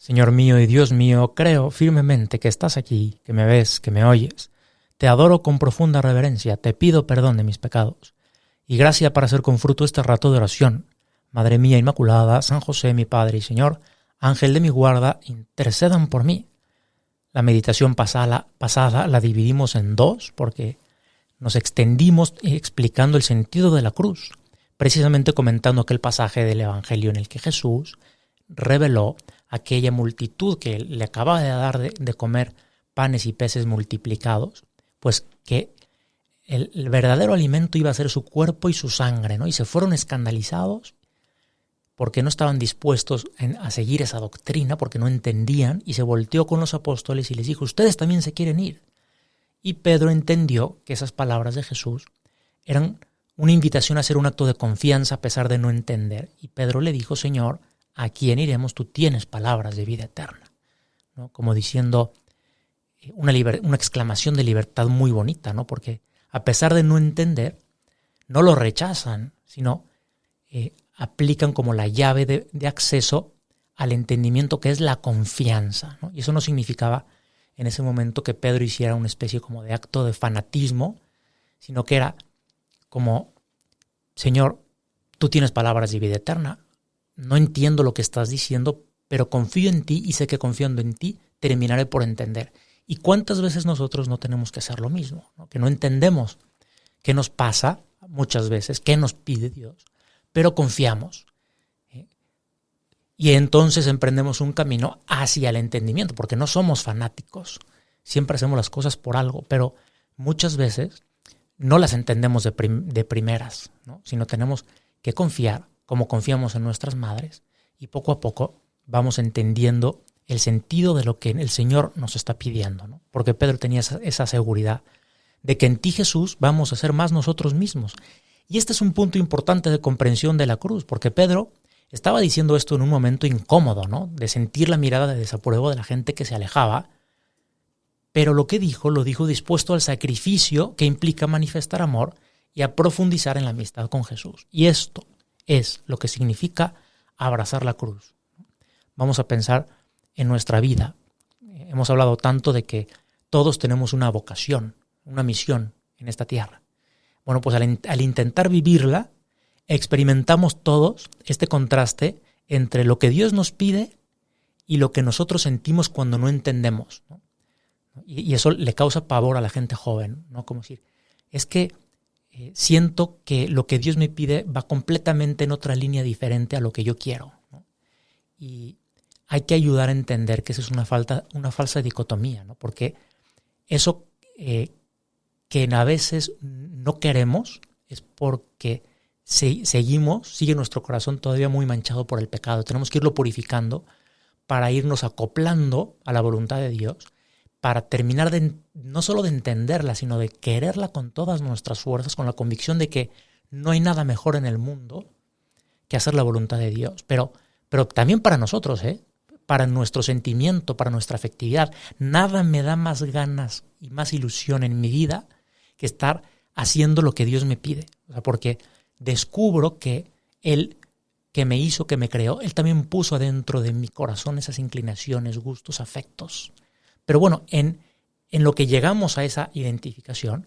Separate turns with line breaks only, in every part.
Señor mío y Dios mío, creo firmemente que estás aquí, que me ves, que me oyes. Te adoro con profunda reverencia, te pido perdón de mis pecados. Y gracia para hacer con fruto este rato de oración. Madre mía Inmaculada, San José, mi Padre y Señor, Ángel de mi guarda, intercedan por mí. La meditación pasada la dividimos en dos porque nos extendimos explicando el sentido de la cruz, precisamente comentando aquel pasaje del Evangelio en el que Jesús reveló aquella multitud que le acababa de dar de comer panes y peces multiplicados, pues que el verdadero alimento iba a ser su cuerpo y su sangre, ¿no? Y se fueron escandalizados porque no estaban dispuestos a seguir esa doctrina, porque no entendían, y se volteó con los apóstoles y les dijo, ustedes también se quieren ir. Y Pedro entendió que esas palabras de Jesús eran una invitación a hacer un acto de confianza a pesar de no entender. Y Pedro le dijo, Señor, ¿a quién iremos? Tú tienes palabras de vida eterna, ¿no? Como diciendo una exclamación de libertad muy bonita, ¿no? Porque a pesar de no entender, no lo rechazan, sino aplican como la llave de acceso al entendimiento, que es la confianza, ¿no? Y eso no significaba en ese momento que Pedro hiciera una especie como de acto de fanatismo, sino que era como, Señor, tú tienes palabras de vida eterna, no entiendo lo que estás diciendo, pero confío en ti y sé que confiando en ti terminaré por entender. ¿Y cuántas veces nosotros no tenemos que hacer lo mismo, ¿no? Que no entendemos qué nos pasa muchas veces, qué nos pide Dios, pero confiamos. Y entonces emprendemos un camino hacia el entendimiento, porque no somos fanáticos. Siempre hacemos las cosas por algo, pero muchas veces no las entendemos de primeras, ¿no? Sino tenemos que confiar, como confiamos en nuestras madres, y poco a poco vamos entendiendo el sentido de lo que el Señor nos está pidiendo, ¿no? Porque Pedro tenía esa seguridad de que en ti, Jesús, vamos a ser más nosotros mismos. Y este es un punto importante de comprensión de la cruz, porque Pedro estaba diciendo esto en un momento incómodo, ¿no? De sentir la mirada de desapruebo de la gente que se alejaba, pero lo que dijo, lo dijo dispuesto al sacrificio que implica manifestar amor y a profundizar en la amistad con Jesús. Y esto es lo que significa abrazar la cruz. Vamos a pensar en nuestra vida. Hemos hablado tanto de que todos tenemos una vocación, una misión en esta tierra. Bueno, pues al intentar vivirla, experimentamos todos este contraste entre lo que Dios nos pide y lo que nosotros sentimos cuando no entendemos, ¿no? Y eso le causa pavor a la gente joven, ¿no? Como decir, es que siento que lo que Dios me pide va completamente en otra línea diferente a lo que yo quiero, ¿no? Y hay que ayudar a entender que esa es una falsa dicotomía, ¿no? Porque eso que a veces no queremos es porque sigue nuestro corazón todavía muy manchado por el pecado. Tenemos que irlo purificando para irnos acoplando a la voluntad de Dios, para terminar no solo de entenderla, sino de quererla con todas nuestras fuerzas, con la convicción de que no hay nada mejor en el mundo que hacer la voluntad de Dios. Pero también para nosotros, para nuestro sentimiento, para nuestra afectividad. Nada me da más ganas y más ilusión en mi vida que estar haciendo lo que Dios me pide. O sea, porque descubro que Él, que me hizo, que me creó, Él también puso adentro de mi corazón esas inclinaciones, gustos, afectos. Pero bueno, en lo que llegamos a esa identificación,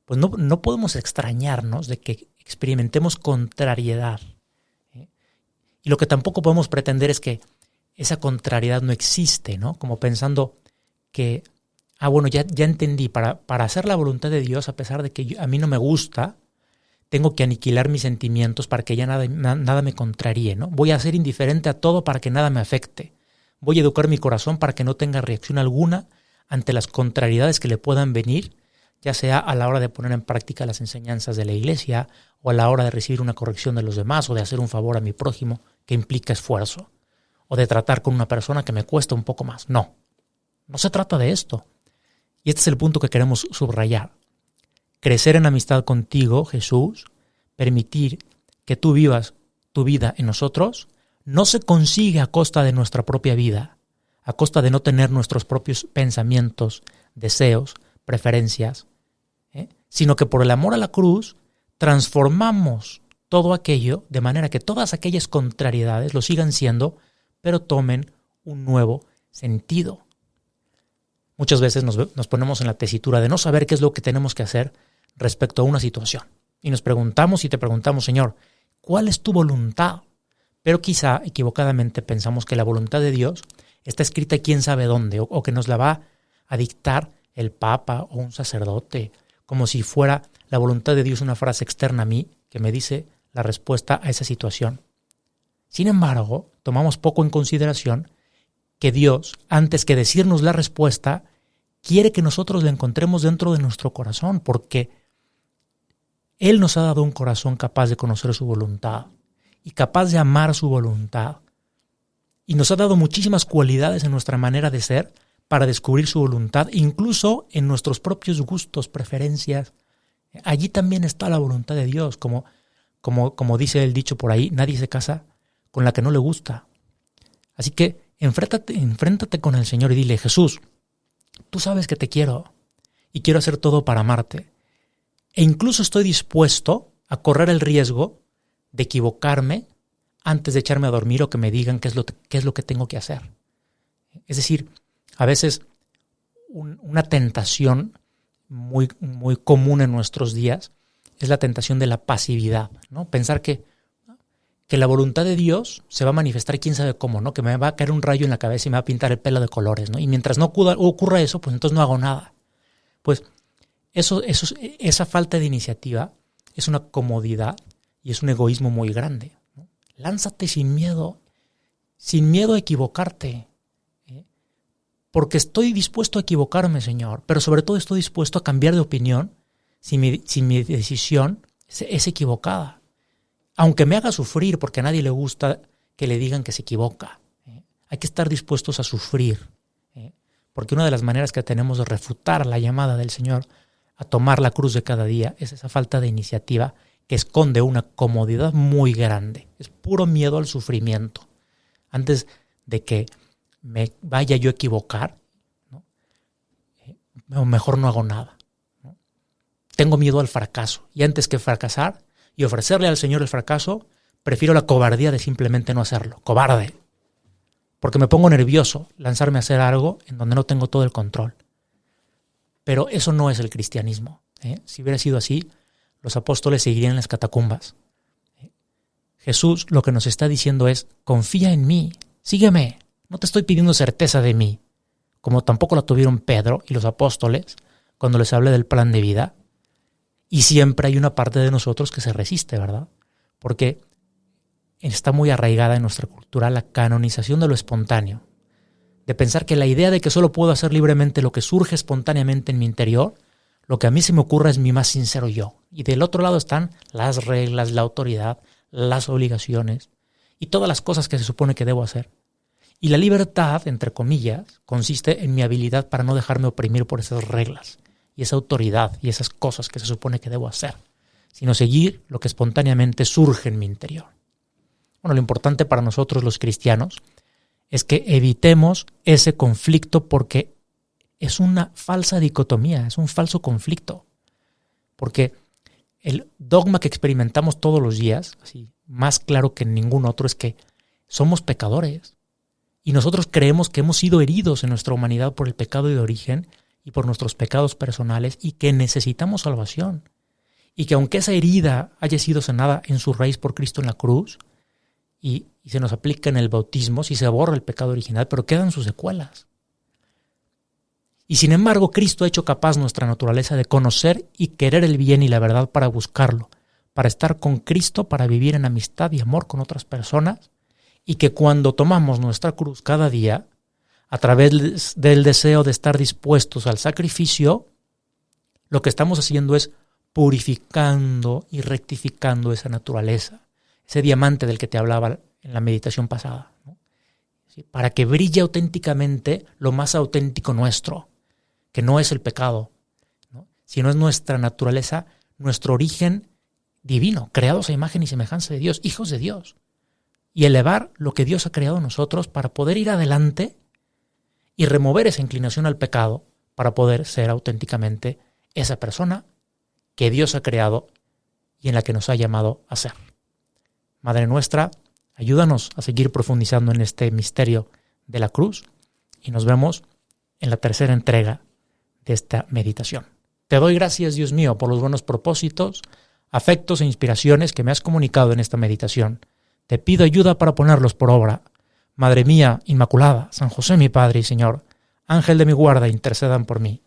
pues no podemos extrañarnos de que experimentemos contrariedad. Y lo que tampoco podemos pretender es que esa contrariedad no existe, ¿no? Como pensando que, bueno, ya entendí, para hacer la voluntad de Dios, a pesar de que a mí no me gusta, tengo que aniquilar mis sentimientos para que ya nada me contraríe, ¿no? Voy a ser indiferente a todo para que nada me afecte. Voy a educar mi corazón para que no tenga reacción alguna ante las contrariedades que le puedan venir, ya sea a la hora de poner en práctica las enseñanzas de la Iglesia o a la hora de recibir una corrección de los demás o de hacer un favor a mi prójimo que implica esfuerzo o de tratar con una persona que me cuesta un poco más. No se trata de esto. Y este es el punto que queremos subrayar. Crecer en amistad contigo, Jesús, permitir que tú vivas tu vida en nosotros, no se consigue a costa de nuestra propia vida, a costa de no tener nuestros propios pensamientos, deseos, preferencias, sino que por el amor a la cruz transformamos todo aquello de manera que todas aquellas contrariedades lo sigan siendo, pero tomen un nuevo sentido. Muchas veces nos ponemos en la tesitura de no saber qué es lo que tenemos que hacer respecto a una situación. Y nos preguntamos y te preguntamos, Señor, ¿cuál es tu voluntad? Pero quizá equivocadamente pensamos que la voluntad de Dios está escrita quién sabe dónde, o que nos la va a dictar el Papa o un sacerdote, como si fuera la voluntad de Dios una frase externa a mí que me dice la respuesta a esa situación. Sin embargo, tomamos poco en consideración que Dios, antes que decirnos la respuesta, quiere que nosotros la encontremos dentro de nuestro corazón, porque Él nos ha dado un corazón capaz de conocer su voluntad y capaz de amar su voluntad. Y nos ha dado muchísimas cualidades en nuestra manera de ser para descubrir su voluntad, incluso en nuestros propios gustos, preferencias. Allí también está la voluntad de Dios, como dice el dicho por ahí, nadie se casa con la que no le gusta. Así que enfréntate con el Señor y dile, Jesús, tú sabes que te quiero y quiero hacer todo para amarte. E incluso estoy dispuesto a correr el riesgo de equivocarme antes de echarme a dormir o que me digan qué es lo que tengo que hacer. Es decir, a veces una tentación muy, muy común en nuestros días es la tentación de la pasividad, ¿no? Pensar que la voluntad de Dios se va a manifestar quién sabe cómo, ¿no? Que me va a caer un rayo en la cabeza y me va a pintar el pelo de colores, ¿no? Y mientras no ocurra eso, pues entonces no hago nada. Pues esa falta de iniciativa es una comodidad y es un egoísmo muy grande, ¿no? Lánzate sin miedo a equivocarte, porque estoy dispuesto a equivocarme, Señor, pero sobre todo estoy dispuesto a cambiar de opinión si mi decisión es equivocada. Aunque me haga sufrir, porque a nadie le gusta que le digan que se equivoca. Hay que estar dispuestos a sufrir, porque una de las maneras que tenemos de refutar la llamada del Señor a tomar la cruz de cada día es esa falta de iniciativa que esconde una comodidad muy grande. Es puro miedo al sufrimiento. Antes de que me vaya yo a equivocar, ¿no? Mejor no hago nada, ¿no? Tengo miedo al fracaso, y antes que fracasar y ofrecerle al Señor el fracaso, prefiero la cobardía de simplemente no hacerlo. Cobarde. Porque me pongo nervioso lanzarme a hacer algo en donde no tengo todo el control. Pero eso no es el cristianismo, ¿eh? Si hubiera sido así, los apóstoles seguirían en las catacumbas. Jesús lo que nos está diciendo es, confía en mí, sígueme. No te estoy pidiendo certeza de mí, como tampoco la tuvieron Pedro y los apóstoles cuando les hablé del plan de vida. Y siempre hay una parte de nosotros que se resiste, ¿verdad? Porque está muy arraigada en nuestra cultura la canonización de lo espontáneo. De pensar que la idea de que solo puedo hacer libremente lo que surge espontáneamente en mi interior, lo que a mí se me ocurra es mi más sincero yo. Y del otro lado están las reglas, la autoridad, las obligaciones y todas las cosas que se supone que debo hacer. Y la libertad, entre comillas, consiste en mi habilidad para no dejarme oprimir por esas reglas y esa autoridad y esas cosas que se supone que debo hacer, sino seguir lo que espontáneamente surge en mi interior. Bueno, lo importante para nosotros los cristianos es que evitemos ese conflicto, porque es una falsa dicotomía, es un falso conflicto. Porque el dogma que experimentamos todos los días, así más claro que en ningún otro, es que somos pecadores. Y nosotros creemos que hemos sido heridos en nuestra humanidad por el pecado de origen y por nuestros pecados personales, y que necesitamos salvación. Y que aunque esa herida haya sido sanada en su raíz por Cristo en la cruz, y se nos aplica en el bautismo, si se borra el pecado original, pero quedan sus secuelas. Y sin embargo, Cristo ha hecho capaz nuestra naturaleza de conocer y querer el bien y la verdad para buscarlo, para estar con Cristo, para vivir en amistad y amor con otras personas, y que cuando tomamos nuestra cruz cada día, a través del deseo de estar dispuestos al sacrificio, lo que estamos haciendo es purificando y rectificando esa naturaleza, ese diamante del que te hablaba en la meditación pasada, ¿no? ¿Sí? Para que brille auténticamente lo más auténtico nuestro, que no es el pecado, ¿no? Sino es nuestra naturaleza, nuestro origen divino, creados a imagen y semejanza de Dios, hijos de Dios. Y elevar lo que Dios ha creado en nosotros para poder ir adelante y remover esa inclinación al pecado para poder ser auténticamente esa persona que Dios ha creado y en la que nos ha llamado a ser. Madre nuestra, ayúdanos a seguir profundizando en este misterio de la cruz y nos vemos en la tercera entrega de esta meditación. Te doy gracias, Dios mío, por los buenos propósitos, afectos e inspiraciones que me has comunicado en esta meditación. Te pido ayuda para ponerlos por obra. Madre mía Inmaculada, San José mi Padre y Señor, Ángel de mi guarda, intercedan por mí.